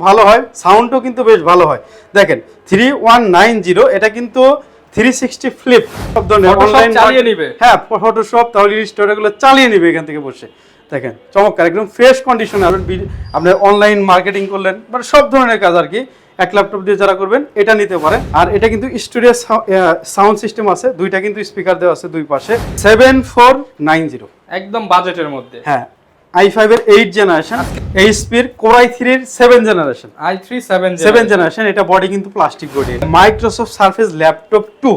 ভালো হয়, সাউন্ডও কিন্তু বেশ ভালো হয়। দেখেন 3190 এটা কিন্তু 360 ফ্লিপ সব ধরনের অনলাইন চালিয়ে নিবে। হ্যাঁ, ফটোশপ তাহলে ইলিস্ট্রেটর এগুলো চালিয়ে নিবে এখান থেকে বসে। দেখেন চমৎকার একদম ফ্রেশ কন্ডিশনে আপনি অনলাইন মার্কেটিং করলেন মানে সব ধরনের কাজ আর কি এক ল্যাপটপ দিয়ে যারা করবেন এটা নিতে পারেন। আর এটা কিন্তু স্টুডিও সাউন্ড সিস্টেম আছে, দুইটা কিন্তু স্পিকার দেওয়া আছে দুই পাশে। 7490 একদম বাজেটের মধ্যে। হ্যাঁ, i5 এর 8 জেনারেশন, এইচপির Core i3 এর 7 জেনারেশন, i3 7 জেনারেশন। এটা বডি কিন্তু plastic body. Microsoft surface laptop 2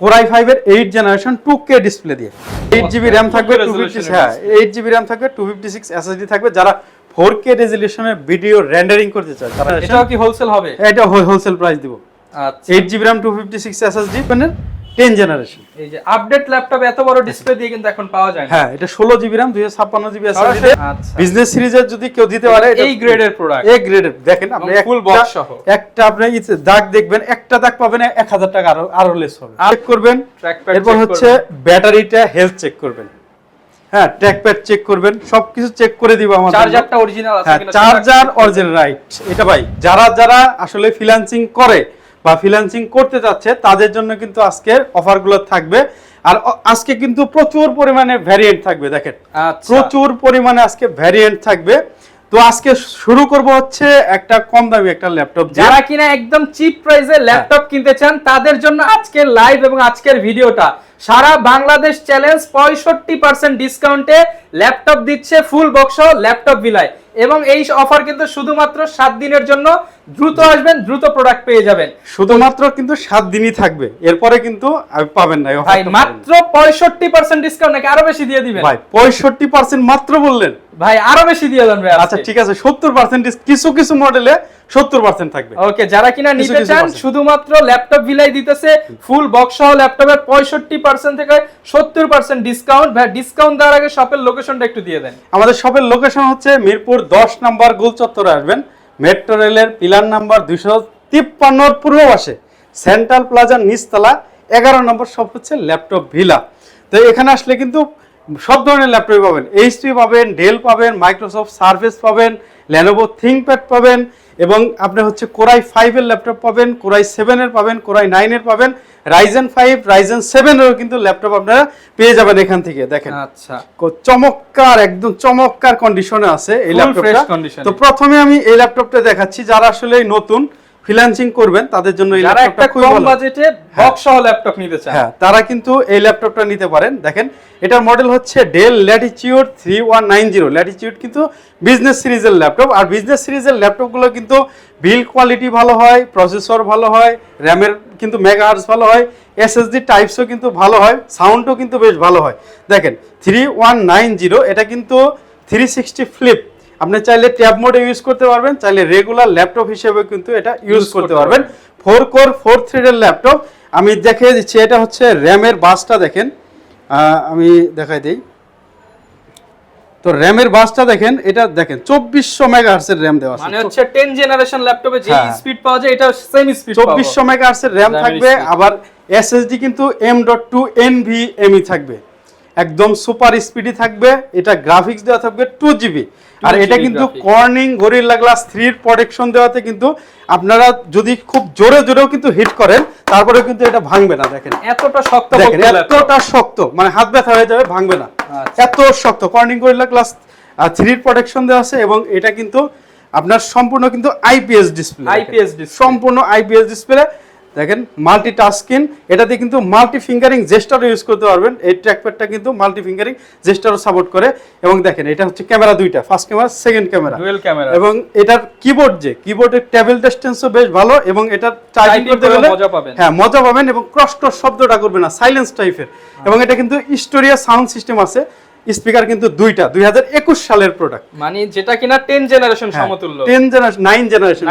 Core i5 এর 8 জেনারেশন 2K ডিসপ্লে দিয়ে 8GB RAM থাকবে, 256 হ্যাঁ 8GB RAM থাকবে, 256 SSD থাকবে। যারা 4K রেজোলিউশনের ভিডিও রেন্ডারিং করতে চায় তারা এটাও কি হোলসেল হবে? এটা হোলসেল প্রাইস দিব। আচ্ছা 8GB RAM 256 SSD panel 10 generation. এই যে আপডেট ল্যাপটপ এত বড় ডিসপ্লে দিয়ে কিন্তু এখন পাওয়া যায় না। হ্যাঁ, এটা 16GB RAM 256GB SSD। আচ্ছা বিজনেস সিরিজের যদি কেউ দিতে পারে এই গ্রেডের প্রোডাক্ট, এই গ্রেডের। দেখেন আপনি ফুল বক্স সহ একটা আপনি দাগ দেখবেন, একটা দাগ পাবেন 1000 টাকা আরো লেস হবে। চেক করবেন, এরপর হচ্ছে ব্যাটারিটা হেলথ চেক করবেন, হ্যাঁ ট্র্যাকপ্যাড চেক করবেন, সবকিছু চেক করে দিব। আমাদের চার্জারটা অরিজিনাল আছে কিনা, চার্জার অরিজিনাল রাইট। এটা ভাই যারা আসলে ফ্রিল্যান্সিং করে বা ফ্রিল্যান্সিং করতে যাচ্ছে তাদের জন্য কিন্তু আজকের অফারগুলো থাকবে। আর আজকে কিন্তু প্রচুর পরিমাণে ভ্যারিয়েন্ট থাকবে। দেখেন প্রচুর পরিমাণে আজকে ভ্যারিয়েন্ট থাকবে। তো আজকে শুরু করব হচ্ছে একটা কম দামি একটা ল্যাপটপ। যারা কিনা একদম চিপ প্রাইসে ল্যাপটপ কিনতে চান তাদের জন্য আজকের লাইভ এবং আজকের ভিডিওটা। সারা বাংলাদেশ চ্যালেঞ্জ 65% ডিসকাউন্টে ল্যাপটপ দিচ্ছে ফুল বক্স ল্যাপটপ বিলায়। এবং এই অফার কিন্তু শুধুমাত্র 7 দিনের জন্য। দ্রুত আসবেন, দ্রুত প্রোডাক্ট পেয়ে যাবেন। শুধুমাত্র কিন্তু 7 দিনই থাকবে, এরপরে কিন্তু পাবেন না। ভাই মাত্র 65% ডিসকাউন্ট নাকি আরো বেশি দিয়ে দিবেন? ভাই 65% মাত্র বললেন ভাই, আরো বেশি দিয়ে দেন ভাই। আচ্ছা ঠিক আছে, 70% কিছু কিছু মডেলে 70% থাকবে। ওকে, যারা কিনা নিতে চান শুধুমাত্র ল্যাপটপ ভিলাই দিতেছে ফুল বক্স সহ ল্যাপটপের 65% থেকে 70% ডিসকাউন্ট। ভাই ডিসকাউন্ট দেওয়ার আগে শপের লোকেশনটা একটু দিয়ে দেন। আমাদের শপের লোকেশন হচ্ছে মিরপুর 10 নম্বর গোল চত্বরে আসবেন, মেট্রো রেলের পিলার নাম্বার 253 পূর্ব পাশে সেন্ট্রাল প্লাজার নিচতলা 11 নম্বর শপ হচ্ছে ল্যাপটপ ভিলা। তো এখানে আসলে কিন্তু সব ধরনের ল্যাপটপ পাবেন, এইচপি পাবেন, ডেল পাবেন, মাইক্রোসফট সারফেস পাবেন, লেনোভো থিংকপ্যাড পাবেন, এবং আপনি হচ্ছে Core i5 এর ল্যাপটপ পাবেন, Core i7 এর পাবেন, Core i9 এর পাবেন, Ryzen 5 Ryzen 7 এরও কিন্তু ল্যাপটপ আপনারা পেয়ে যাবেন এখান থেকে। দেখেন আচ্ছা চমৎকার, একদম চমৎকার কন্ডিশনে আছে এই ল্যাপটপটা। তো প্রথমে আমি এই ল্যাপটপটা দেখাচ্ছি যারা আসলে নতুন ফ্রিল্যান্সিং করবেন তাদের জন্য এই ল্যাপটপটা খুব ভালো। কম বাজেটে বক্স সহ ল্যাপটপ নিতে চান, হ্যাঁ তারা কিন্তু এই ল্যাপটপটা নিতে পারেন। দেখেন এটার মডেল হচ্ছে ডেল ল্যাটিটিউড 3190। ল্যাটিটিউড কিন্তু বিজনেস সিরিজের ল্যাপটপ। আর বিজনেস সিরিজের ল্যাপটপগুলো কিন্তু বিল্ড কোয়ালিটি ভালো হয়, প্রসেসর ভালো হয়, র্যামের কিন্তু মেগাহার্টজ ভালো হয়, এসএসডি টাইপসও কিন্তু ভালো হয়, সাউন্ডও কিন্তু বেশ ভালো হয়। দেখেন 3190 এটা কিন্তু 360 ফ্লিপ। আপনি চাইলে ট্যাব মোডে ইউজ করতে পারবেন, চাইলে রেগুলার ল্যাপটপ হিসেবে কিন্তু এটা ইউজ করতে পারবেন। 4 কোর 4 থ্রেডের ল্যাপটপ। আমি দেখিয়ে দিচ্ছি, এটা হচ্ছে র্যামের বাসটা দেখেন, আমি দেখাই দিই। তো র্যামের বাসটা দেখেন, এটা দেখেন 2400 মেগাহার্টজ এর র্যাম দেওয়া আছে। মানে হচ্ছে 10 জেনারেশন ল্যাপটপে যে স্পিড পাওয়া যায় এটা সেম স্পিড পাবো। 2400 মেগাহার্টজ এর র্যাম থাকবে। আবার এসএসডি কিন্তু M.2 NVMe থাকবে, একদম সুপার স্পিডি থাকবে। এটা গ্রাফিক্স দেওয়া থাকবে 2GB। আর এটা কিন্তু কর্নিং গরিলা গ্লাস 3 এর প্রোটেকশন দেওয়াতে কিন্তু আপনারা যদি খুব জোরে জোরেও কিন্তু হিট করেন তারপরে কিন্তু এটা ভাঙবে না। দেখেন এতটা শক্ত, দেখেন এতটা শক্ত, মানে হাত ব্যথা হয়ে যাবে, ভাঙবে না, এত শক্ত। কর্নিং গরিলা গ্লাস 3 এর প্রোটেকশন দেওয়া আছে। এবং এটা কিন্তু আপনার সম্পূর্ণ কিন্তু আইপিএস ডিসপ্লে, সম্পূর্ণ আইপিএস ডিসপ্লে। দেখেন মাল্টিটাস্কিং, এটাতে কিন্তু মাল্টি ফিঙ্গারিং জেস্টারও ইউজ করতে পারবেন। এই ট্র্যাকপ্যাডটা কিন্তু মাল্টি ফিঙ্গারিং জেস্টারও সাপোর্ট করে। এবং দেখেন এটা হচ্ছে ক্যামেরা দুইটা, first camera, second camera, dual camera. এবং এটার কিবোর্ড কিবোর্ডের টেবিল ডিসটেন্সও বেশ ভালো। এবং এটা টাইপিং করতে গেলে মজা পাবেন, হ্যাঁ মজা পাবেন। এবং ক্রস্টর শব্দটা করবে না, সাইলেন্স টাইপের। এবং এটা কিন্তু স্টোরিয়া সাউন্ড সিস্টেম আছে, স্পিকার কিন্তু দুইটা, 2021 সালের প্রোডাক্ট। মানে যেটা কিনা 10 জেনারেশন সমতুল্য, 10 জেনারেশন 9 জেনারেশন।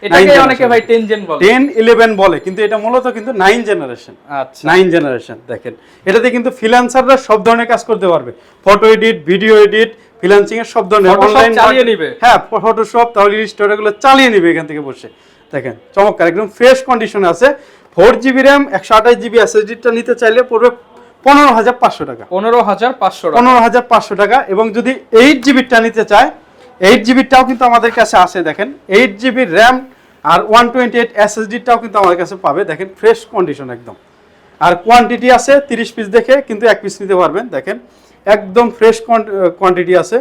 এটাকে অনেকে ভাই 10 জেন বলে, 10 11 বলে, কিন্তু এটা মূলত কিন্তু 9 জেনারেশন। আচ্ছা 9 জেনারেশন। দেখেন এটাতে কিন্তু ফ্রিল্যান্সাররা সব ধরনের কাজ করতে পারবে, photo edit, video edit, freelancing এর সব ধরনের অনলাইন চালিয়ে নিবে। হ্যাঁ ফটোশপ তাহলে ইলিস্ট্রেটর এগুলো চালিয়ে নিবে এখান থেকে বসে। দেখেন চমৎকার, একদম ফ্রেশ কন্ডিশনে আছে। 4GB RAM 128GB SSD টা নিতে চাইলে পড়বে 15500 টাকা, 15500 টাকা। 15500 টাকা। এবং যদি 8GB টা নিতে চায় 8GB-টাও কিন্তু আমাদের কাছে আছে দেখেন, 8GB র্যাম আর 128 SSD-টাও কিন্তু আমাদের কাছে পাবে দেখেন, ফ্রেশ কন্ডিশন একদম। আর কোয়ান্টিটি আছে 30 পিস দেখে কিন্তু 1 পিস নিতে পারবেন দেখেন, একদম ফ্রেশ কোয়ান্টিটি আছে।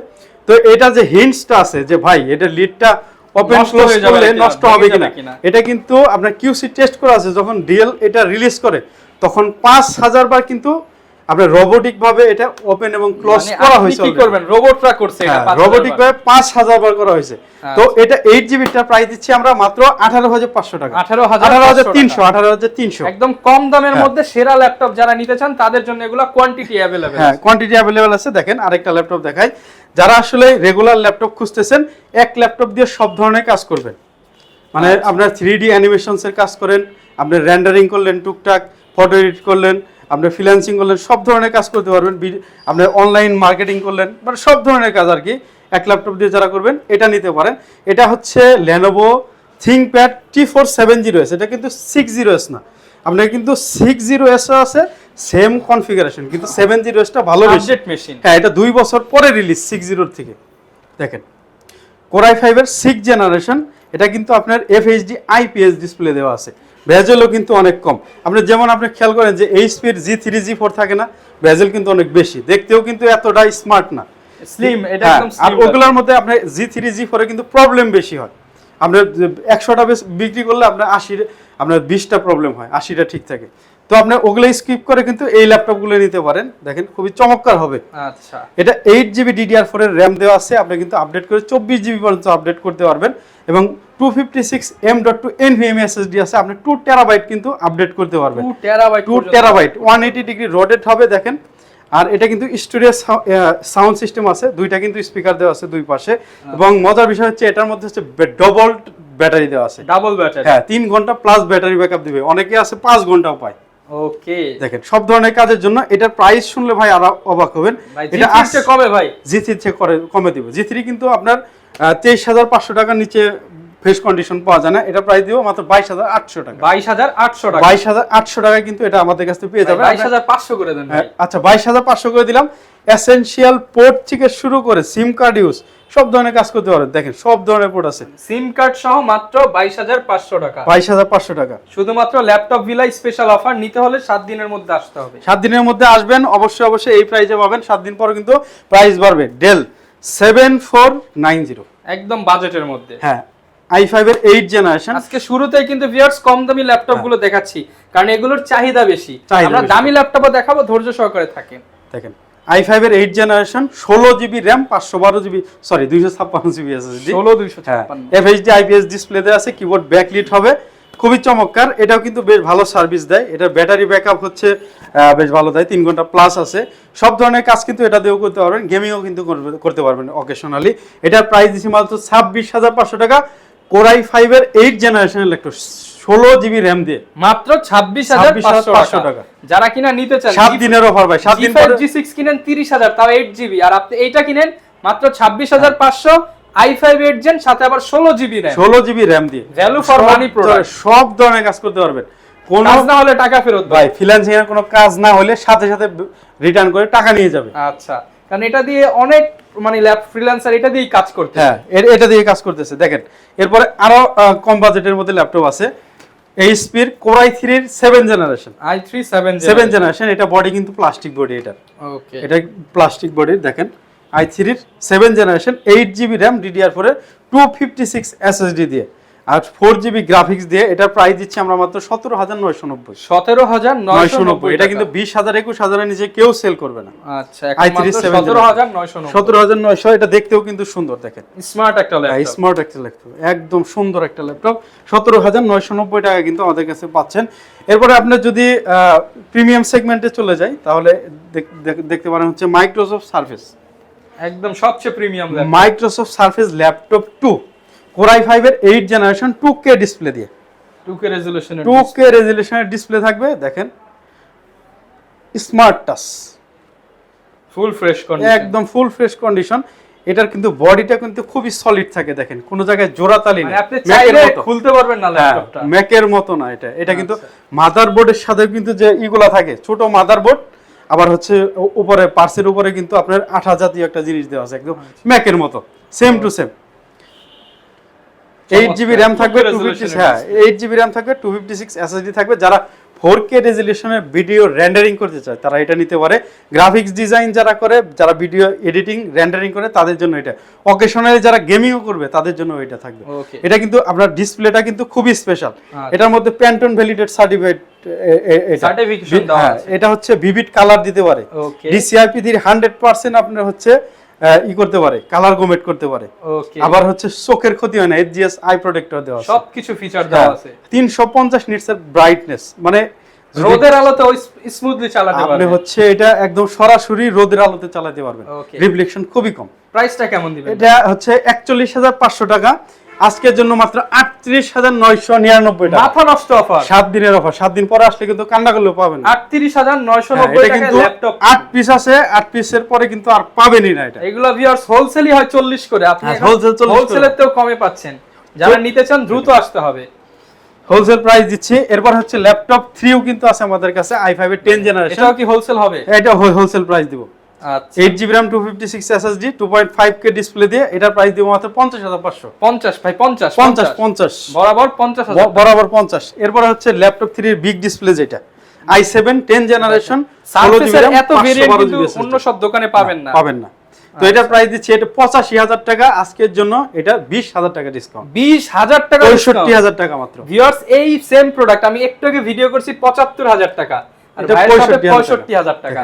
তো এটা যে হিন্টসটা আছে যে ভাই এটা লিডটা ওপেন ক্লোজ করলে নষ্ট হবে কিনা, এটা কিন্তু আপনার কিউসি টেস্ট করা আছে। যখন ডিএল এটা রিলিজ করে তখন 5000 বার কিন্তু আপনার রোবোটিক ভাবে এটা ওপেন এবং ক্লোজ করা হয়েছে। কি করবেন, রোবটরা করছে এটা, রোবোটিক ভাবে 5000 বার করা হয়েছে। তো এটা 8GB-টা প্রাইস দিচ্ছি আমরা মাত্র 18500 টাকা, 18300 একদম কম দামের মধ্যে সেরা ল্যাপটপ যারা নিতে চান তাদের জন্য এগুলো কোয়ান্টিটি अवेलेबल। হ্যাঁ, কোয়ান্টিটি अवेलेबल আছে। দেখেন আরেকটা ল্যাপটপ দেখাই, যারা আসলে রেগুলার ল্যাপটপ খুঁজতেছেন, এক ল্যাপটপ দিয়ে সব ধরনের কাজ করবেন, মানে আপনার 3D অ্যানিমেশনস এর কাজ করেন, আপনি রেন্ডারিং করলেন, টুকটাক ফটো এডিট করলেন, আপনি ফ্রিল্যান্সিং করলেন, সব ধরনের কাজ করতে পারবেন, আপনি অনলাইন মার্কেটিং করলেন, মানে সব ধরনের কাজ আর কি এক ল্যাপটপ দিয়ে যারা করবেন এটা নিতে পারেন। এটা হচ্ছে Lenovo ThinkPad T470S, এটা কিন্তু 60S না, আপনার কিন্তু 60S আছে সেম কনফিগারেশন, কিন্তু 70S-টা ভালো আপডেট মেশিন। হ্যাঁ, এটা 2 বছর পরে রিলিজ 60 থেকে। দেখেন Core i5 এর 6th জেনারেশন, এটা কিন্তু আপনার FHD IPS ডিসপ্লে দেওয়া আছে, ভেজেলও কিন্তু অনেক কম। আপনি যেমন আপনি খেয়াল করেন যে HP-র G3 G4 থাকে না, ভেজেল কিন্তু অনেক বেশি, দেখতেও কিন্তু এতটা স্মার্ট না, স্লিম। এটা একদম আর ওগুলোর মধ্যে আপনার G3 G4 এ কিন্তু প্রবলেম বেশি হয়। আপনার 100টা বিক্রি করলে আপনার 20টা প্রবলেম হয়, 80টা ঠিক থাকে। তো আপনি ওগুলো স্কিপ করে কিন্তু এই ল্যাপটপগুলো নিতে পারেন, দেখেন খুবই চমৎকার হবে। আচ্ছা, এটা 8GB DDR4 এর RAM দেওয়া আছে, আপনি কিন্তু আপডেট করে 24GB পর্যন্ত আপডেট করতে পারবেন, এবং 256M.2 NVMe SSD আছে, আপনি 2TB কিন্তু আপডেট করতে পারবেন। 2TB 180 ডিগ্রি রোটেট হবে দেখেন। আর এটা কিন্তু স্টুডিও সাউন্ড সিস্টেম আছে, দুইটা কিন্তু স্পিকার দেওয়া আছে দুই পাশে, এবং মজার বিষয় হচ্ছে এটার মধ্যে হচ্ছে ডবল ব্যাটারি দেওয়া আছে, ডাবল ব্যাটারি। হ্যাঁ, 3 ঘন্টা প্লাস ব্যাটারি ব্যাকআপ দিবে, অনেকে আছে 5 ঘন্টাও পায়। ওকে, দেখেন সব ধরনের কাজের জন্য। এটার প্রাইস শুনলে ভাই আরো অবাক হবেন, এটা আসছে কবে ভাই? G3 থেকে কমে দিব। G3 কিন্তু আপনার 23500 টাকার নিচে ফ্রেশ কন্ডিশন পাওয়া যায় না, এটা প্রাইস দিব মাত্র 22800 টাকা। 22800 টাকা, 22800 টাকায় কিন্তু এটা আমাদের কাছে পেয়ে যাবেন। 22500 করে দেন ভাই। আচ্ছা, 22500 করে দিলাম। এসেনশিয়াল পোর্ট থেকে শুরু করে সিম কার্ড ইউজ সব ধরনের কাজ করতে পারেন, দেখেন সব ধরনের পোর্ট আছে, সিম কার্ড সহ মাত্র 22500 টাকা। 22500 টাকা শুধুমাত্র ল্যাপটপ ভিলা স্পেশাল অফার, নিতে হলে 7 দিনের মধ্যে আসতে হবে। 7 দিনের মধ্যে আসবেন, অবশ্যই এই প্রাইসে পাবেন। 7 দিন পর কিন্তু প্রাইস বাড়বে। ডেল 7490, একদম বাজেটের মধ্যে। হ্যাঁ, i5 এর 8th জেনারেশন। আজকে শুরুতেই কিন্তু ভিউয়ার্স কম দামি ল্যাপটপ গুলো দেখাচ্ছি, কারণ এগুলোর চাহিদা বেশি। আমরা বেশি। দামি ল্যাপটপও দেখাবো, ধৈর্য সহকারে থাকেন। দেখেন i5 এর 8th generation, 16GB RAM, 256GB SSD, 16256। FHD IPS display দেওয়া আছে, কিবোর্ড ব্যাকলিট হবে, খুবই চমৎকার। এটাও কিন্তু বেশ ভালো সার্ভিস দেয়, এটা ব্যাটারি ব্যাকআপ হচ্ছে বেশ ভালো দেয়, 3 ঘন্টা প্লাস আছে। সব ধরনের কাজ কিন্তু এটা দিয়েও করতে পারবেন, গেমিংও কিন্তু করতে পারবেন অকেশনালি। এটার প্রাইস দিচ্ছি মাত্র 26500 টাকা। Core i5 এর 8th জেনারেশনের ল্যাপটপ, 16GB RAM দিয়ে মাত্র 26500 টাকা। যারা কিনা নিতে চান 7 দিনের অফার ভাই, 7 দিন পরে G6 কিনেন 30000, তাও 8GB, আর আপনি এইটা কিনেন মাত্র 26500, i5 8 জেন, সাথে আবার 16GB RAM, 16GB RAM দিয়ে ভ্যালু ফর মানি প্রোডাক্ট। সব ধরনের কাজ করতে পারবেন, কোন কাজ না হলে টাকা ফেরত ভাই, ফ্রিল্যান্সিং এর কোনো কাজ না হলে সাথে সাথে রিটার্ন করে টাকা নিয়ে যাবে। আচ্ছা, কারণ এটা দিয়ে অনেক মানে ল্যাব ফ্রিল্যান্সার এটা দিয়েই কাজ করতে। হ্যাঁ, এটা দিয়ে কাজ করতেছে। দেখেন এরপরে আরো কম বাজেটের মধ্যে ল্যাপটপ আছে, HP-র Core i3 এর 7th generation, i3 7th generation. এটা বডি কিন্তু প্লাস্টিক বডি, ওকে, এটা প্লাস্টিক বডি। দেখেন i3 এর 7th generation, 8GB RAM, DDR4 এর 256 SSD দিয়ে, আর 4GB গ্রাফিক্স দিয়ে। এটার প্রাইস দিচ্ছি আমরা মাত্র 17990। 17990। এটা কিন্তু 20000 21000 এর নিচে কেউ সেল করবে না। আচ্ছা, এখন মাত্র 17990। 17900। এটা দেখতেও কিন্তু সুন্দর, দেখেন স্মার্ট একটা ল্যাপটপ, স্মার্ট একটা ল্যাপটপ, একদম সুন্দর একটা ল্যাপটপ। 17990 টাকা কিন্তু আমাদের কাছে পাচ্ছেন। এরপরে আপনি যদি প্রিমিয়াম সেগমেন্টে চলে যাই, তাহলে দেখতে পারেন হচ্ছে মাইক্রোসফট সারফেস, একদম সবচেয়ে premium laptop. Microsoft surface laptop 2, Core i5 এর 8th জেনারেশন, 2K ডিসপ্লে দিয়ে, 2K রেজোলিউশনের 2K রেজোলিউশনের ডিসপ্লে থাকবে। দেখেন smart touch, full fresh condition, একদম ফুল ফ্রেশ কন্ডিশন। এটার কিন্তু বডিটা কিন্তু খুবই সলিড থাকে, দেখেন কোনো জায়গায় জোড়াতালি নেই, আপনি চাইলে খুলতে পারবেন না ল্যাপটপটা, ম্যাকের মতো না। এটা কিন্তু মাদারবোর্ডের সাথে কিন্তু যে ইগুলা থাকে, ছোট মাদারবোর্ড, আবার হচ্ছে উপরে পার্সের উপরে কিন্তু আপনার আঠা জাতীয় একটা জিনিস দেওয়া আছে, একদম ম্যাকের মতো। Same to same. 8GB RAM থাকবে, 256 হ্যাঁ 8GB র্যাম থাকবে, 256 SSD থাকবে। যারা 4K রেজোলিউশনের ভিডিও রেন্ডারিং করতে চায় তারা এটা নিতে পারে। গ্রাফিক্স ডিজাইন যারা করে, যারা ভিডিও এডিটিং রেন্ডারিং করে তাদের জন্য এটা। অকেশনালি যারা গেমিংও করবে তাদের জন্য এটা থাকবে। এটা কিন্তু আপনার ডিসপ্লেটা কিন্তু খুবই স্পেশাল। এটার মধ্যে প্যান্টন ভ্যালিডেট সার্টিফাইড সার্টিফিকেশন দেওয়া আছে। এটা হচ্ছে ভিভিড কালার দিতে পারে। DCI-P 100% আপনার হচ্ছে করতে পারে, কালার গোমেট করতে পারে। আবার হচ্ছে চোখের ক্ষতি হয় না, HGS আই প্রোটেক্টর দেওয়া আছে, সবকিছু ফিচার দেওয়া আছে। 350 নিটসের ব্রাইটনেস, মানে রোদের আলোতে স্মুথলি চালাতে পারবেন। আপনি হচ্ছে এটা একদম সরাসরি রোদের আলোতে চালাতে পারবেন, রিফ্লেকশন খুবই কম। প্রাইসটা কেমন দিবেন? এটা হচ্ছে 41,500 টাকা, আজকের জন্য মাত্র 38,999 টাকা। মাথা নষ্ট অফার, 7 দিনের অফার। 7 দিন পরে আসলে কিন্তু কান্না করলেও পাবেন। 38,990 টাকায় ল্যাপটপ। 8 পিস আছে, 8 পিসের পরে কিন্তু আর পাবেনই না এটা। এগুলো ভিউয়ার্স হোলসেলই হয় 40 করে, আপনি হোলসেলের তেও কমে পাচ্ছেন। যারা নিতে চান দ্রুত আসতে হবে। হোলসেল প্রাইস দিচ্ছি। এরপর হচ্ছে ল্যাপটপ 3ও কিন্তু আছে আমাদের কাছে, i5 এর 10 জেনারেশন। এটাও কি হোলসেল হবে? এটা হোলসেল প্রাইস দিব। আচ্ছা 8GB RAM 256 SSD 2.5K display দিয়ে এটার প্রাইস দিব মাত্র 50,500। 50 ভাই 50 বরাবর 50,000 বরাবর 50। এরপর হচ্ছে ল্যাপটপ 3 এর বিগ ডিসপ্লে যেটা i7 10 জেনারেশন, সারফেসের এত ভেরিয়েন্ট কিন্তু অন্য সব দোকানে পাবেন না। তো এটার প্রাইস দিচ্ছি এটা 85,000 টাকা, আজকের জন্য এটা 20,000 টাকা ডিসকাউন্ট। 20,000 টাকা, 65,000 টাকা মাত্র। ভিউয়ার্স এই সেম প্রোডাক্ট আমি একটু আগে ভিডিও করছি 75,000 টাকা, আর এটা ভাইয়ের সাথে 65,000 টাকা।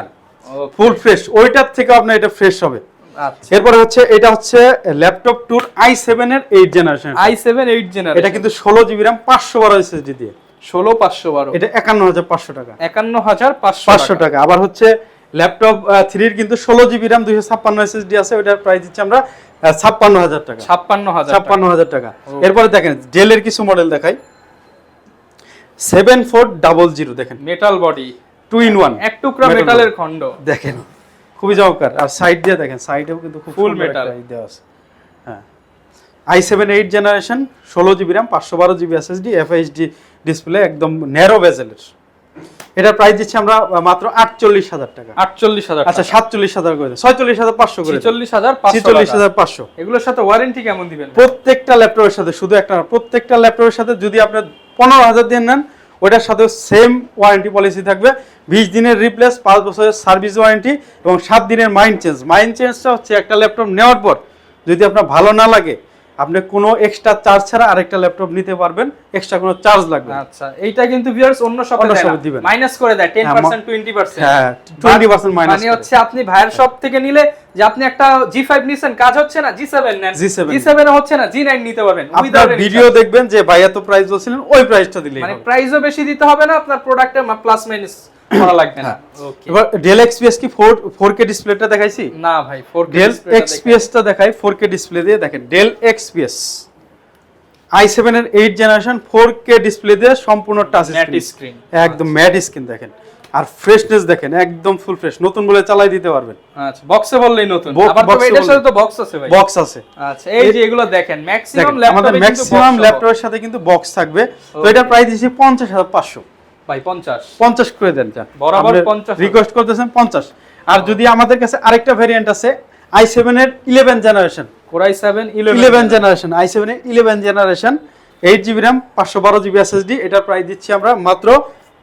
ফুল ফ্রেশ, ওইটার থেকে আপনার এটা ফ্রেশ হবে। আচ্ছা এরপর হচ্ছে এটা হচ্ছে ল্যাপটপ টুর i7 এর 8 জেনারেশন। i7 8 জেনারেশন, এটা কিন্তু 16GB RAM 512 SSD দিয়ে 16512, এটা 51,500 টাকা। 51,500 টাকা। আবার হচ্ছে ল্যাপটপ 3 এর কিন্তু 16GB RAM 256 SSD আছে, ওটার প্রাইস দিচ্ছি আমরা 56,000 টাকা। 56,000 টাকা। এরপরে দেখেন ডেলের কিছু মডেল দেখাই। 7400 দেখেন, মেটাল বডি 2 in 1, এক টুকরা মেটালের খণ্ড দেখেন খুবই চমৎকার। আর সাইড দিয়ে দেখেন, সাইডেও কিন্তু খুব ফুল মেটাল দেওয়া আছে। হ্যাঁ i7 8 generation 16GB RAM 512GB SSD FHD display, একদম ন্যারো বেজেলের। এটার প্রাইস দিচ্ছি আমরা মাত্র 48,000 টাকা। 48,000, আচ্ছা 47,000 করে, 46,500 করে, 46,500। এগুলোর সাথে ওয়ারেন্টি কেমন দিবেন? প্রত্যেকটা ল্যাপটপের সাথে, শুধু একটা না, প্রত্যেকটা ল্যাপটপের সাথে যদি আপনি 15,000 দিয়ে নেন ওটার সাথে সেম ওয়ারেন্টি পলিসি থাকবে। 20 দিনের রিপ্লেস, 5 বছরের সার্ভিস ওয়ারেন্টি এবং 7 দিনের মাইন্ড চেঞ্জ। মাইন্ড চেঞ্জটা হচ্ছে একটা ল্যাপটপ নেওয়ার পর যদি আপনার ভালো না লাগে আপনি কোনো এক্সট্রা চার্জ ছাড়া আরেকটা ল্যাপটপ নিতে পারবেন, এক্সট্রা কোনো চার্জ লাগবে না। আচ্ছা এইটা কিন্তু ভিউয়ার্স অন্য শপে দেয় না, মাইনাস করে দেয় 10% 20%। হ্যাঁ 20% মাইনাস। মানে হচ্ছে আপনি ভাইয়ের শপ থেকে নিলে যে আপনি একটা G5 নিছেন, কাজ হচ্ছে না, G7 নেন, G7 এ হচ্ছে না, G9 নিতে পারবেন। আপনার ভিডিও দেখবেন যে ভাই এত প্রাইস বলছিলেন, ওই প্রাইসটা দিলেই হবে, মানে প্রাইসও বেশি দিতে হবে না, আপনার প্রোডাক্টে প্লাস মাইনাস করা লাগবে না। ওকে এবার ডেল XPS কি 4K ডিসপ্লেটা দেখাইছি? না ভাই 4K ডেল XPS টা দেখাই 4K ডিসপ্লে দিয়ে। দেখেন ডেল XPS i7 এর 8 জেনারেশন 4K ডিসপ্লে দিয়ে সম্পূর্ণ টাচ স্ক্রিন, একদম ম্যাট স্ক্রিন। দেখেন আর ফ্রেশনেস দেখেন, একদম ফুল ফ্রেশ, নতুন বলে চালাই দিতে পারবেন। আচ্ছা বক্সে বললেই নতুন, আবার তো এটার সাথে তো বক্স আছে ভাই, বক্স আছে। আচ্ছা এই যে এগুলো দেখেন ম্যাক্সিমাম ল্যাপটপে আমাদের ম্যাক্সিমাম ল্যাপটপের সাথে কিন্তু বক্স থাকবে। তো এটা প্রাইস দিছি 50,500 ভাই। 50 করে দেন, জান বরাবর 50 রিকোয়েস্ট করতেছেন 50। আর যদি আমাদের কাছে আরেকটা ভেরিয়েন্ট আছে i7 এর 11 generation, Core i7 11 generation, i7 এর 11 generation 8GB RAM 512GB SSD, এটার প্রাইস দিচ্ছি আমরা মাত্র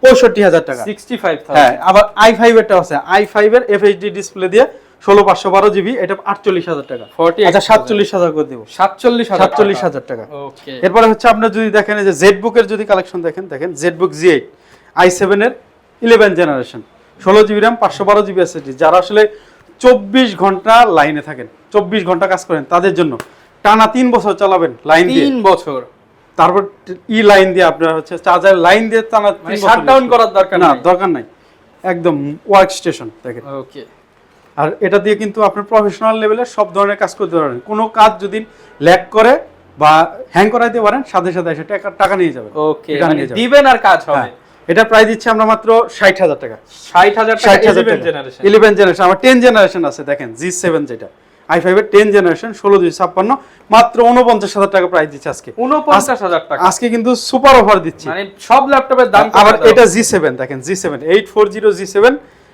65,000 টাকা। 65,000। হ্যাঁ আবার i5 এরটা আছে, i5 এর FHD ডিসপ্লে দিয়ে 16512GB, এটা 48,000 টাকা। আচ্ছা 47,000 করে দেব। 47,000 টাকা। ওকে এরপরে হচ্ছে আপনি যদি দেখেন যে ZBook এর যদি কালেকশন দেখেন, ZBook Z8 i7 এর 11 generation 16GB RAM 512GB SSD, যারা আসলে 24 ঘন্টা লাইনে থাকেন, 24 ঘন্টা কাজ করেন, তাদের জন্য টানা 3 বছর চালাবেন লাইন দিয়ে, 3 বছর, তারপর লাইন দিয়ে আপনার হচ্ছে চার্জার লাইন দিয়ে টানা 3 বছর শাটডাউন করার দরকার নাই, একদম ওয়ার্ক স্টেশন দেখেন। ওকে আর এটা দিয়ে কিন্তু আপনি প্রফেশনাল লেভেলে সব ধরনের কাজ করতে পারেন। কোনো কাজ যদি ল্যাগ করে বা হ্যাং করাইতে পারেন, সাথে সাথে এসে টাকা নিয়ে যাবেন। ওকে মানে দিবেন আর কাজ হবে। এটা প্রাইস দিচ্ছি আমরা মাত্র 60,000 টাকা। 60,000 টাকা 11 জেনারেশন। আমার 10 জেনারেশন আছে, দেখেন G7 যেটা i5 এর 10 জেনারেশন 16/56 মাত্র 49,000 টাকা প্রাইস দিচ্ছি আজকে। 49,000 টাকা আজকে কিন্তু সুপার অফার দিচ্ছি, মানে সব ল্যাপটপের দাম। আবার এটা G7 দেখেন, G7 840 G7,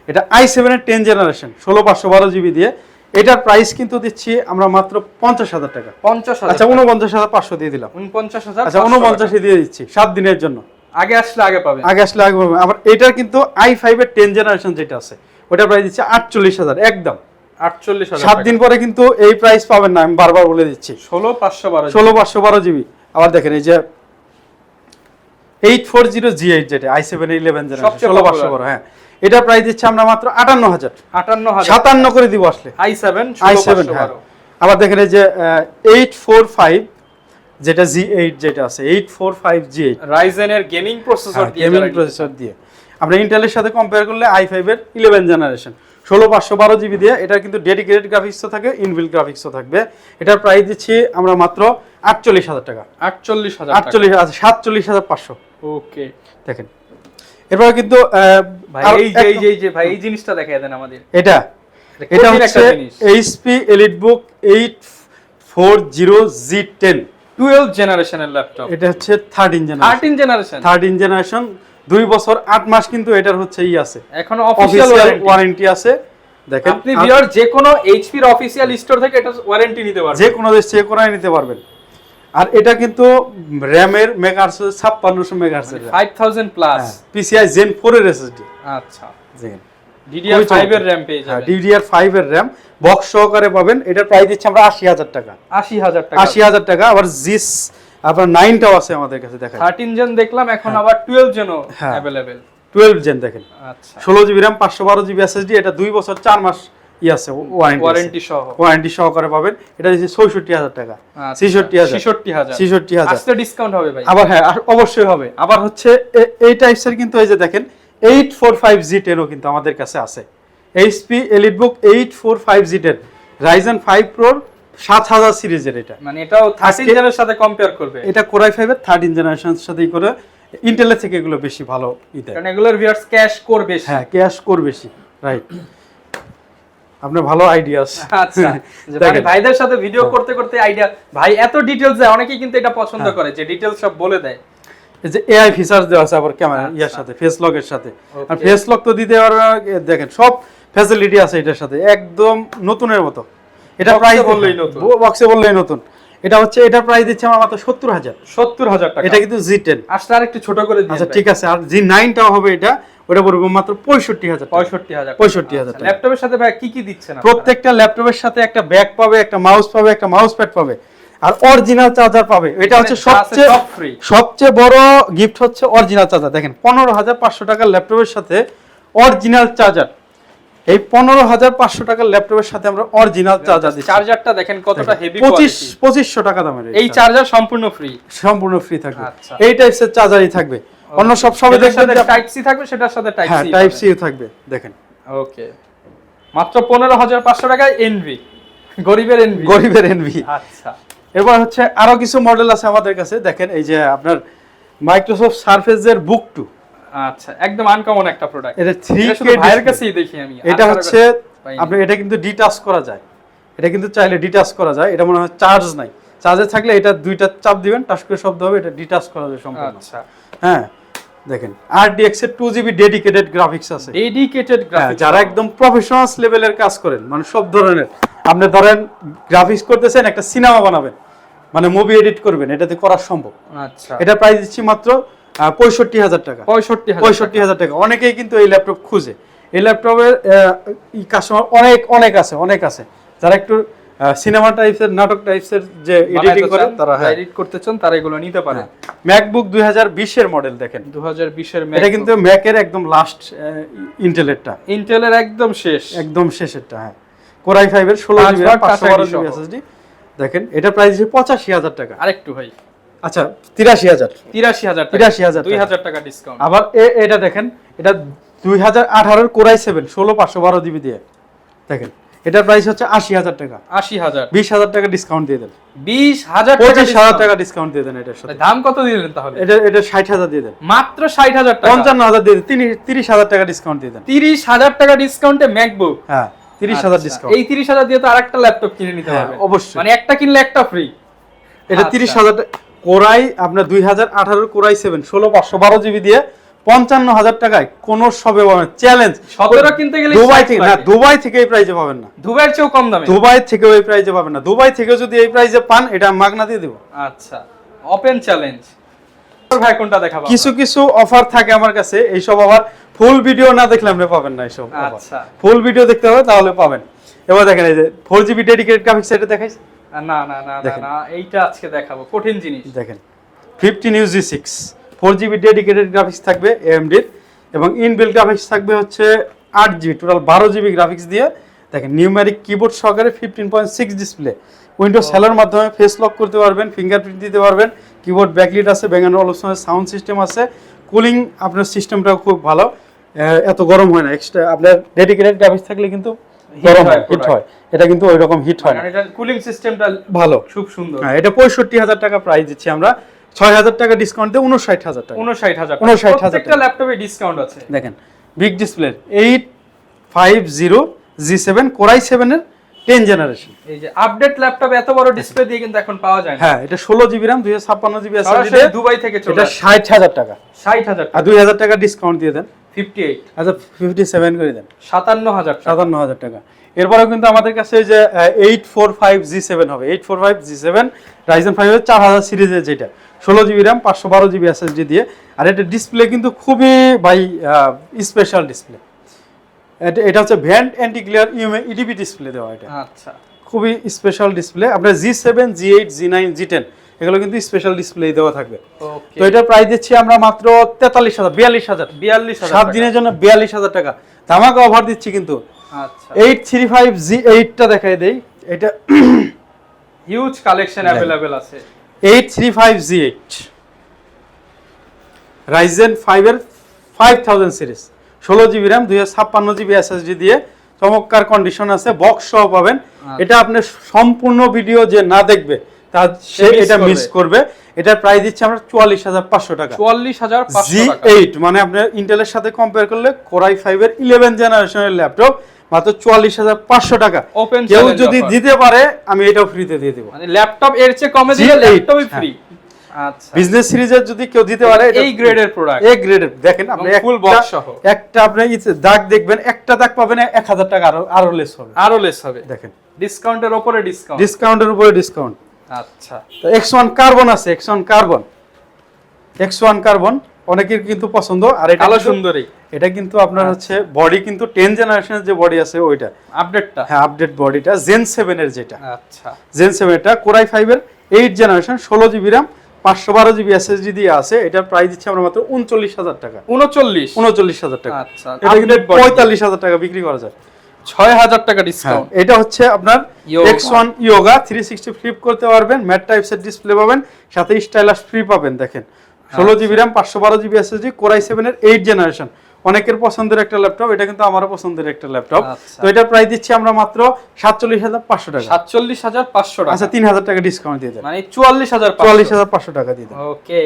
এটা i7 এর 10 জেনারেশন 16512GB দিয়ে এটার প্রাইস কিন্তু দিচ্ছি আমরা মাত্র 50,000 টাকা। 50,000, আচ্ছা 49,500 দিয়ে দিলাম। 49,000, আচ্ছা 49 দিয়ে দিচ্ছি 7 দিনের জন্য। আগে আসলে আগে পাবেন। আগে আসলে আগে পাবেন। আবার এটার কিন্তু i5 এর 10 জেনারেশন যেটা আছে ওটা প্রাইস দিচ্ছি 48,000 একদম। 48,000 7 দিন পরে কিন্তু এই প্রাইস পাবেন না, আমি বারবার বলে দিচ্ছি। 16,512 জিবি। আবার দেখেন এই যে 840G8 যেটা i7 11 জেনারেশন 16,512, হ্যাঁ এটা প্রাইস দিচ্ছি আমরা মাত্র 58,000। 57 করে দিব আসলে i7 হ্যাঁ। আবার দেখেন এই যে 845 যেটা G8 যেটা আছে 845G8 Ryzen এর গেমিং প্রসেসর দিয়ে আমরা ইন্টেলের সাথে কম্পেয়ার করলে i5 এর 11 জেনারেশন 16,512 জিবি দিয়ে। এটা কিন্তু ডেডিকেটেড গ্রাফিক্সও থাকে, ইনবিল্ট গ্রাফিক্সও থাকবে। এটার প্রাইস দিচ্ছি আমরা মাত্র 48,000 টাকা। 47,500। ওকে দেখেন এরপর কিন্তু ভাই এই জিনিসটা দেখায় দেন আমাদের। এটা হচ্ছে HP EliteBook 840G10 12 জেনারেশনের ল্যাপটপ। এটা হচ্ছে 13 জেনারেশন 2 বছর 8 মাস কিন্তু এটার হচ্ছে আছে, এখনো অফিশিয়াল ওয়ারেন্টি আছে। দেখেন আপনি ভিউয়ার যে কোনো এইচপি এর অফিশিয়াল স্টোর থেকে এটা ওয়ারেন্টি নিতে পারবেন, যে কোনো দেশ থেকে কোনায় নিতে পারবেন। আর এটা কিন্তু র‍্যামের megahertz 5600 megahertz 5000 plus PCI Gen 4 এর SSD। আচ্ছা দেখেন DDR5 এর RAM পেয়ে যাবেন। DDR5 এর RAM বক্স সহকারে পাবেন। এটার প্রাইস দিচ্ছি আমরা 80,000 টাকা। 80,000 টাকা। আবার জিস আবার 9টাও আছে আমাদের কাছে। দেখেন 13 জেন দেখলাম, এখন আবার 12 জেনও अवेलेबल। 12 জেন দেখেন। আচ্ছা 16GB RAM 512GB SSD। এটা 2 বছর 4 মাস আছে ওয়ারেন্টি সহকারে পাবেন। এটা দিচ্ছি 66,000 টাকা। 66,000 আজকে ডিসকাউন্ট হবে ভাই? আবার হ্যাঁ অবশ্যই হবে। আবার হচ্ছে এই টাইপসের কিন্তু এই যে দেখেন 845G10 ও কিন্তু আমাদের কাছে আছে। HP EliteBook 845G10 Ryzen 5 Pro 7000 সিরিজের। এটা মানে এটাও 13 জেনের সাথে কম্পেয়ার করবে। এটা Core i5 এর 13 জেনারেশনের সাথেই করে ইন্টেলের থেকে এগুলো বেশি ভালো ইতে, কারণ এগুলোর ভিউয়ার্স ক্যাশ কোর বেশি। হ্যাঁ ক্যাশ কোর বেশি, রাইট। আপনার ভালো আইডিয়া আছে। আচ্ছা যে মানে ভাইদের সাথে ভিডিও করতে করতে আইডিয়া, ভাই এত ডিটেইলস দেয়, অনেকেই কিন্তু এটা পছন্দ করে যে ডিটেইলস সব বলে দেয়। এই যে AI ফিচারস দেওয়া আছে আবার ক্যামেরা ইয়ার সাথে, ফেস লকের সাথে। আর ফেস লক তো দিতে আর দেখেন সব ফ্যাসিলিটি আছে এটার সাথে, একদম নতুনের মতো। এটা প্রাইস বললেই নতুন, বক্সে বললেই নতুন। এটা হচ্ছে এটার প্রাইস দিচ্ছে আমরা মাত্র 70,000 টাকা। এটা কিন্তু G10 আসলে আরেকটু ছোট করে দিন। আচ্ছা ঠিক আছে। আর G9 টাও হবে এটা, ওটা পড়বে মাত্র 65,000 টাকা। ল্যাপটপের সাথে ভাই কি কি দিচ্ছেন? প্রত্যেকটা ল্যাপটপের সাথে একটা ব্যাগ পাবে, একটা মাউস পাবে, একটা মাউস প্যাড পাবে, আর অরিজিনাল চার্জার পাবে। এটা হচ্ছে সবচেয়ে বড় গিফট হচ্ছে অরিজিনাল চার্জার। দেখেন 15,500 টাকার ল্যাপটপের সাথে অরিজিনাল চার্জার। এই 15,500 টাকার ল্যাপটপের সাথে আমরা অরিজিনাল চার্জার দিচ্ছি। চার্জারটা দেখেন কতটা হেভি কোয়ালিটি। 2500 টাকা দামের এই চার্জার সম্পূর্ণ ফ্রি থাকবে। এই টাইপসের চার্জারই থাকবে। অন্য সবে দেখবেন টাইপ সি থাকবে, সেটার সাথে টাইপ সি থাকবে। দেখেন ওকে মাত্র 15,500 টাকায় এনভি, গরিবের এনভি। আচ্ছা এবার হচ্ছে আরো কিছু মডেল আছে আমাদের কাছে। দেখেন এই যে আপনার মাইক্রোসফট সারফেস এর বুক 2। আচ্ছা একদম আনকমন একটা প্রোডাক্ট। এটা 3K ভাইয়ের কাছেই দেখি আমি। এটা হচ্ছে আপনি এটা কিন্তু ডিটাচ করা যায়, এটা কিন্তু চাইলে ডিটাচ করা যায়। এটা মনে হয় চার্জ নাই, চার্জে থাকলে এটা দুইটা চাপ দিবেন টাস করে শব্দ হবে, এটা ডিটাচ করা যায় সম্পূর্ণ। আচ্ছা হ্যাঁ দেখেন RTX এর 2GB ডেডিকেটেড গ্রাফিক্স আছে। যারা একদম প্রফেশনাল লেভেলের কাজ করেন, মানে সব ধরনের, আপনি ধরেন গ্রাফিক্স করতেছেন, একটা সিনেমা বানাবেন, মানে মুভি এডিট করবেন, এটাতে করা সম্ভব। আচ্ছা এটা প্রাইস দিচ্ছি মাত্র 65,000 টাকা। 65,000 টাকা। অনেকেই কিন্তু এই ল্যাপটপ খুঁজে। এই ল্যাপটপের কাস্টমার অনেক আছে যারা একটু সিনেমা টাইপসের, নাটক টাইপসের যে এডিটিং করে, তারা এডিট করতে চান, তারা এগুলো নিতে পারে। ম্যাকবুক 2020 এর মডেল দেখেন, 2020 এর এটা কিন্তু ম্যাকের একদম লাস্ট ইন্টেলের একদম শেষেরটা। হ্যাঁ Core i5 এর 16GB 512GB SSD। দেখেন এটা প্রাইস হচ্ছে 85,000 টাকা। আরেকটু ভাই আচ্ছা 83,000 2000 টাকা ডিসকাউন্ট। আবার এটা দেখেন, এটা 2018 এর Core i7 16/512GB দিয়ে। দেখেন এটার প্রাইস হচ্ছে 80,000 টাকা। 20,000 টাকা ডিসকাউন্ট দিয়ে দেন। 25,000 টাকা ডিসকাউন্ট দিয়ে দেন। এটার সাথে দাম কত দিলেন তাহলে? এটা 60,000 দিয়ে দেন। মাত্র 60,000 টাকা। 55,000 দিয়ে দেন। 30,000 টাকা ডিসকাউন্ট দিয়ে দেন। 30,000 টাকা ডিসকাউন্টে ম্যাকবুক। হ্যাঁ 30,000 ডিসকাউন্ট। এই 30,000 দিয়ে তো আরেকটা ল্যাপটপ কিনে নিতে পারবেন অবশ্যই। মানে একটা কিনলে একটা ফ্রি। এটা 30,000 কোরাই আপনার 2018 Core i7 16/512GB দিয়ে 55,000 টাকায় কোন সবে পাবেন চ্যালেঞ্জ। 17 কিনতে গেলে দুবাই থেকে না, দুবাই থেকে এই প্রাইসে পাবেন না, দুবাইয়ের চেয়েও কম দামে, দুবাই থেকে ওই প্রাইসে পাবেন না। দুবাই থেকে যদি এই প্রাইসে পান এটা আমি মাগনা দিয়ে দেব। আচ্ছা, ওপেন চ্যালেঞ্জ। ভাই কোনটা দেখাবো? কিছু কিছু অফার থাকে আমার কাছে, এইসব আবার ফুল ভিডিও না দেখলে আপনি পাবেন না এইসব। আচ্ছা, ফুল ভিডিও দেখতে হবে তাহলে পাবেন। এবার দেখেন এই যে 4GB ডেডিকেটেড গ্রাফিক্স, এটা দেখাইছি। না না না না, এইটা আজকে দেখাবো, কঠিন জিনিস। দেখেন 15UG6 4GB ডেডিকেটেড গ্রাফিক্স থাকবে AMD এর, এবং ইনবিল্ট গ্রাফিক্স থাকবে হচ্ছে 8GB, টোটাল 12GB গ্রাফিক্স দিয়ে। দেখেন নিউমেরিক কিবোর্ড সহকারে 15.6 ডিসপ্লে, উইন্ডোজ সেলের মাধ্যমে ফেস লক করতে পারবেন, ফিঙ্গারপ্রিন্ট দিতে পারবেন, কিবোর্ড ব্যাকলিট আছে, ব্যাঙ্গান অলপশনের সাউন্ড সিস্টেম আছে, কুলিং আপনার সিস্টেমটাও খুব ভালো, এত গরম হয় না। এক্সট্রা আপনার ডেডিকেটেড গ্রাফিক্স থাকলে কিন্তু গরম হয়, হিট হয়, এটা কিন্তু ওই রকম হিট হয় না। এটা কুলিং সিস্টেমটা ভালো, খুব সুন্দর। হ্যাঁ, এটা 65,000 টাকা প্রাইস দিচ্ছি আমরা, 6,000 টাকা ডিসকাউন্ট দিয়ে 59,000 টাকা। 59,000, 59,000 প্রত্যেকটা ল্যাপটপে ডিসকাউন্ট আছে। দেখেন big display 850G7 Core i7 এর 10 জেনারেশন। এই যে আপডেট ল্যাপটপ এত বড় ডিসপ্লে দিয়ে কিন্তু এখন পাওয়া যায় না। হ্যাঁ, এটা 16GB RAM 256GB SSD সরাসরি দুবাই থেকে চলে এটা আসে। 60,000 টাকা, 60,000 আর 2,000 টাকা ডিসকাউন্ট দিয়ে দেন, 58, আচ্ছা 57 করে দেন, 57,000 টাকা। 57,000 টাকা। এরপরেও কিন্তু আমাদের কাছে যে 845G7 হবে, 845G7 Ryzen 5 এর 4000 সিরিজের, যেটা 16GB RAM 512GB SSD দিয়ে। আর এটা ডিসপ্লে কিন্তু খুবই ভাই স্পেশাল ডিসপ্লে, এটা হচ্ছে vent anti glare EDP display দেওয়া, এটা আচ্ছা, খুবই স্পেশাল ডিসপ্লে। আপনার G7 G8 G9 G10 এগুলো কিন্তু স্পেশাল ডিসপ্লে দেওয়া থাকবে। ওকে, তো এটার প্রাইস দিচ্ছি আমরা মাত্র 42,000 7 দিনের জন্য 42,000 টাকা ধামাকা অফার দিচ্ছি কিন্তু। আচ্ছা, 835G8 টা দেখাই দেই, এটা হিউজ কালেকশন अवेलेबल আছে। 835G8 Ryzen 5 এর 5000 series, 16GB RAM 256GB SSD দিয়ে, চমৎকার কন্ডিশন আছে, বক্স সহ পাবেন। এটা আপনি সম্পূর্ণ ভিডিও যে না দেখবে তা সে এটা মিস করবে। এটার প্রাইস দিচ্ছি আমরা 44,500 টাকা। 44,500 টাকা। G8 মানে আপনার ইন্টেলের সাথে কম্পেয়ার করলে Core i5 এর 11 জেনারেশনের ল্যাপটপ মাত্র 44,500 টাকা। ওপেন কেউ চ্যালেঞ্জ যদি অফার। দিতে পারে আমি এটাও ফ্রিতে দিয়ে দেব, মানে ল্যাপটপ এর চেয়ে কমে দিলে G8 ল্যাপটপই ফ্রি। আচ্ছা, বিজনেস সিরিজের যদি কেউ দিতে পারে, এই গ্রেডের প্রোডাক্ট, এই গ্রেডের। দেখেন আপনি ফুল বক্স সহ একটা আপনি দাগ দেখবেন, একটা দাগ পাবেন 1,000 টাকা আরো লেস হবে, আরো লেস হবে। দেখেন ডিসকাউন্টের উপরে ডিসকাউন্ট, ডিসকাউন্টের উপরে ডিসকাউন্ট। আচ্ছা, তো X1 কার্বন আছে, X1 কার্বন অনেকের কিন্তু পছন্দ। আর এটা কালো সুন্দরী, এটা কিন্তু আপনার হচ্ছে বডি কিন্তু 10 জেনারেশনের যে বডি আছে ওইটা, আপডেটটা, হ্যাঁ আপডেট বডিটা Gen 7 এর, যেটা আচ্ছা, Gen 7 এটা Core i5 এর 8 generation, 16GB RAM 512GB SSD দিয়ে আছে। এটার প্রাইস দিচ্ছি আমরা মাত্র 39,000 টাকা। 39,000 টাকা। আচ্ছা, এটা কিন্তু 45,000 টাকা বিক্রি করা যায়। 6,000 টাকা ডিসকাউন্ট। এটা হচ্ছে আপনার X1 Yoga 360 ফ্লিপ করতে পারবেন, ম্যাট টাইপসের ডিসপ্লে পাবেন, সাথে স্টাইলাস ফ্রি পাবেন। দেখেন 16GB RAM 512GB SSD Core i7 এর 8 জেনারেশন, অনেকের পছন্দের একটা ল্যাপটপ, এটা কিন্তু আমারও পছন্দের একটা ল্যাপটপ। তো এটার প্রাইস দিচ্ছি আমরা মাত্র 47,500 টাকা। 47,500 টাকা, আচ্ছা 3,000 টাকা ডিসকাউন্ট দিয়ে দেন, মানে 44,500, 44,500 টাকা দিয়ে দেন। ওকে,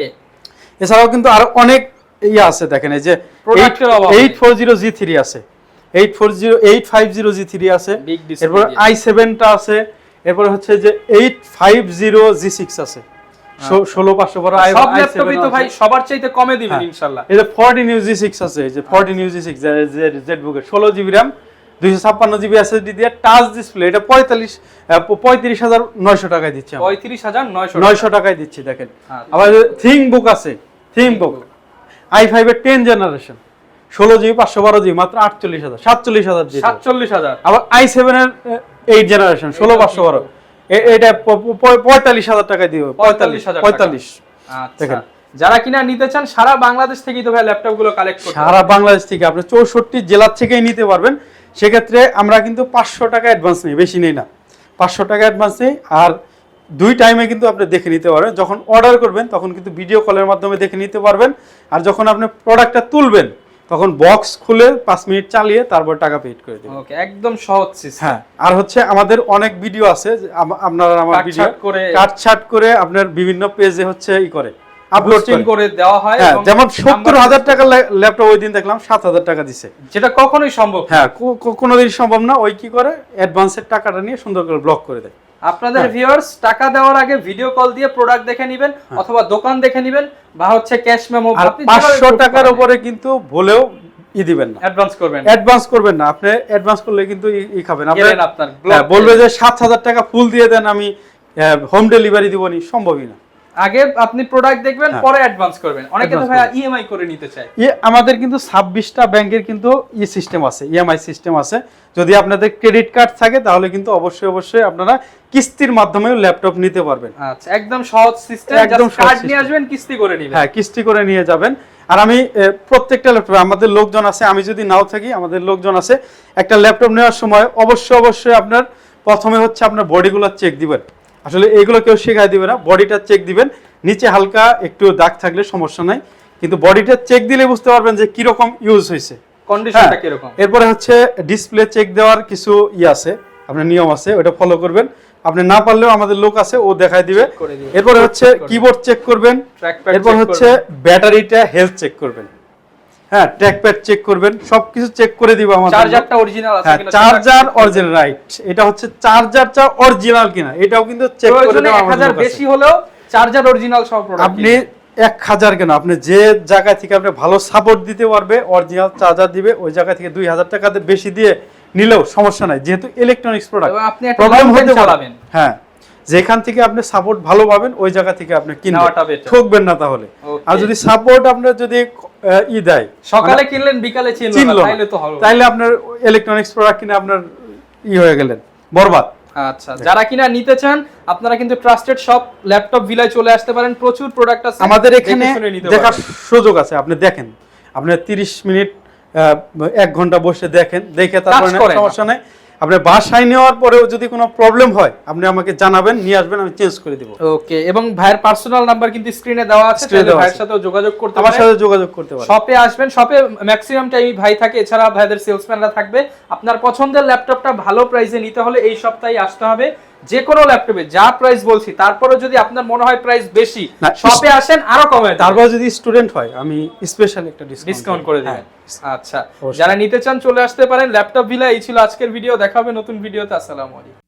এছাড়াও কিন্তু আরো অনেক ইয়ে আছে, দেখেন এই যে প্রোডাক্টের অভাব নেই। 840G3 আছে, 850G3 আছে, বিগ ডিসপ্লে, এরপর i7 টা আছে, এরপর হচ্ছে যে 850G6 আছে, 16,512 সব ল্যাপটপই তো ভাই সবার চাইতে কমে দিবেন ইনশাআল্লাহ। এই যে 14UG6 আছে, এই যে 14UG6 ZBook 16GB RAM 256GB SSD দিয়ে টাচ ডিসপ্লে, এটা 35,900 টাকায় দিচ্ছি আমরা, 35,900 টাকায় দিচ্ছি। দেখেন আবার থিংবুক আছে, থিংবুক i5 এর 10 জেনারেশন, 16GB 512GB মাত্র 47,000 দিয়ে 47,000। আবার i7 এর 8 জেনারেশন 16,512 এটা 45,000 টাকা দিও, 45। আচ্ছা, যারা কিনা নিতে চান সারা বাংলাদেশ থেকেই তো ভাই ল্যাপটপ গুলো কালেক্ট করতে সারা বাংলাদেশ থেকে আপনি 64 জেলা থেকেই নিতে পারবেন। সেক্ষেত্রে আমরা কিন্তু 500 টাকা অ্যাডভান্স নেই, বেশি নেই না, 500 টাকা অ্যাডভান্স নেই। আর 2 টাইমে কিন্তু আপনি দেখে নিতে পারবেন, যখন অর্ডার করবেন তখন কিন্তু ভিডিও কলের মাধ্যমে দেখে নিতে পারবেন, আর যখন আপনি প্রোডাক্টটা তুলবেন তখন বক্স খুলে 5 মিনিট চালিয়ে তারপর টাকা পেড করে দিবেন। ওকে, একদম সহজ সিস্টেম। হ্যাঁ, আর হচ্ছে আমাদের অনেক ভিডিও আছে, আপনারা আমার ভিডিও কাটছাট করে আপনার বিভিন্ন পেজে হচ্ছে করে আপলোড করে দেওয়া হয়। যেমন 70,000 টাকা ল্যাপটপ ওই দিন দেখলাম 7,000 টাকা দিছে, যেটা কখনোই সম্ভব, হ্যাঁ কোনোদিন সম্ভব না। ওই কি করে অ্যাডভান্সের টাকাটা নিয়ে সুন্দর করে ব্লক করে দেয়। আপনাদের ভিউয়ার্স টাকা দেওয়ার আগে ভিডিও কল দিয়ে প্রোডাক্ট দেখে নেবেন অথবা দোকান দেখে নেবেন বা হচ্ছে ক্যাশ মেমো আর 500 টাকার উপরে কিন্তু বলেও দিবেন না, অ্যাডভান্স করবেন না। আপনি অ্যাডভান্স করলে কিন্তু খাবেন বলবে যে 7000 টাকা ফুল দিয়ে দেন, আমি হোম ডেলিভারি দিবনি, সম্ভবই না। আগে আপনি প্রোডাক্ট দেখবেন পরে অ্যাডভান্স করবেন। অনেকে তো ভাই ইএমআই করে নিতে চায়। আমাদের কিন্তু 26টা ব্যাংকের কিন্তু সিস্টেম আছে, ইএমআই সিস্টেম আছে। যদি আপনাদের ক্রেডিট কার্ড থাকে তাহলে কিন্তু অবশ্যই আপনারা কিস্তির মাধ্যমেও ল্যাপটপ নিতে পারবেন। আচ্ছা, একদম সহজ সিস্টেম, একদম কার্ড নিয়ে আসবেন, কিস্তি করে নেবেন। হ্যাঁ, কিস্তি করে নিয়ে যাবেন। আর আমি প্রত্যেকটা ল্যাপটপ আমাদের লোকজন আছে, আমি যদি নাও থাকি আমাদের লোকজন আছে, একটা ল্যাপটপ নেওয়ার সময় অবশ্যই আপনার প্রথমে হচ্ছে আপনার বডিগুলো চেক দিবেন। আসলে এইগুলো কেউ শেখায় দিবে না, বডিটা চেক দিবেন। নিচে হালকা একটু দাগ থাকলে সমস্যা নাই, কিন্তু বডিটা চেক দিলে বুঝতে পারবেন যে কিরকম ইউজ হয়েছে, কন্ডিশনটা কিরকম। এরপরে হচ্ছে ডিসপ্লে চেক দেওয়ার কিছু আছে, আপনার নিয়ম আছে, ওটা ফলো করবেন। আপনি না পারলেও আমাদের লোক আছে, ও দেখায় দিবে। এরপরে হচ্ছে কিবোর্ড চেক করবেন, এরপর হচ্ছে ব্যাটারিটা হেলথ চেক করবেন, হ্যাঁ, ট্র্যাকপ্যাড চেক করবেন, সবকিছু চেক করে দিব আমাদের। চার্জারটা অরিজিনাল আছে কিনা, চার্জার অরিজিনাল, রাইট, এটা হচ্ছে চার্জারটা অরিজিনাল কিনা এটাও কিন্তু চেক করে দেব। 1000 বেশি হলেও চার্জার অরিজিনাল সব প্রোডাক্ট। আপনি 1000 কেন, আপনি যে জায়গা থেকে আপনি ভালো সাপোর্ট দিতে পারবে, অরিজিনাল চার্জার দিবে, ওই জায়গা থেকে 2000 টাকা বেশি দিয়ে নিলেও সমস্যা নাই, যেহেতু ইলেকট্রনিক্স প্রোডাক্ট। আপনি একটা প্রবলেম হতে চালাবেন, হ্যাঁ, যেখান থেকে আপনি সাপোর্ট ভালো পাবেন ওই জায়গা থেকে আপনি কিনবেন, ঠকবেন না তাহলে। আর যদি সাপোর্ট আপনার যদি দেয়, সকালে কিনলেন বিকালে চিনলো না, তাইলে তো হবে, তাইলে আপনার ইলেকট্রনিক্স প্রোডাক্ট কিনে আপনার হয়ে গেলেন বরবাদ। আচ্ছা, যারা কিনা নিতে চান আপনারা কিন্তু ট্রাস্টেড শপ ল্যাপটপ ভিলায় চলে আসতে পারেন, প্রচুর প্রোডাক্ট আছে আমাদের এখানে, দেখার সুযোগ আছে। আপনি দেখেন, আপনি 30 মিনিট 1 ঘন্টা বসে দেখেন, দেখে তারপরে সমস্যা নাই। আপনি বাসায় নেওয়ার পরেও যদি কোনো প্রবলেম হয় আপনি আমাকে জানাবেন, নিয়ে আসবেন, আমি চেঞ্জ করে দিব। ওকে, এবং ভাইয়ের পার্সোনাল নাম্বার কিন্তু স্ক্রিনে দেওয়া আছে, তাহলে ভাইয়ের সাথেও যোগাযোগ করতে পারেন, আমার সাথে যোগাযোগ করতে পারেন। শপে আসবেন, শপে ম্যাক্সিমাম টাইমই ভাই থাকে, এছাড়া ভাইদের সেলসম্যানরা থাকবে। আপনার পছন্দের ল্যাপটপটা ভালো প্রাইসে নিতে হলে এই সপ্তাহে আসতে হবে। যে কোনো ল্যাপটপে যা প্রাইস বলছি, তারপরে যদি আপনার মনে হয় প্রাইস বেশি, শপে আসেন, আরো কমে। তারপর যদি স্টুডেন্ট হয় আমি স্পেশাল একটা ডিসকাউন্ট করে দিবেন। আচ্ছা, যারা নিতে চান চলে আসতে পারেন ল্যাপটপ ভিলা। এই ছিল আজকের ভিডিও, দেখা হবে নতুন ভিডিওতে। আসসালামু আলাইকুম।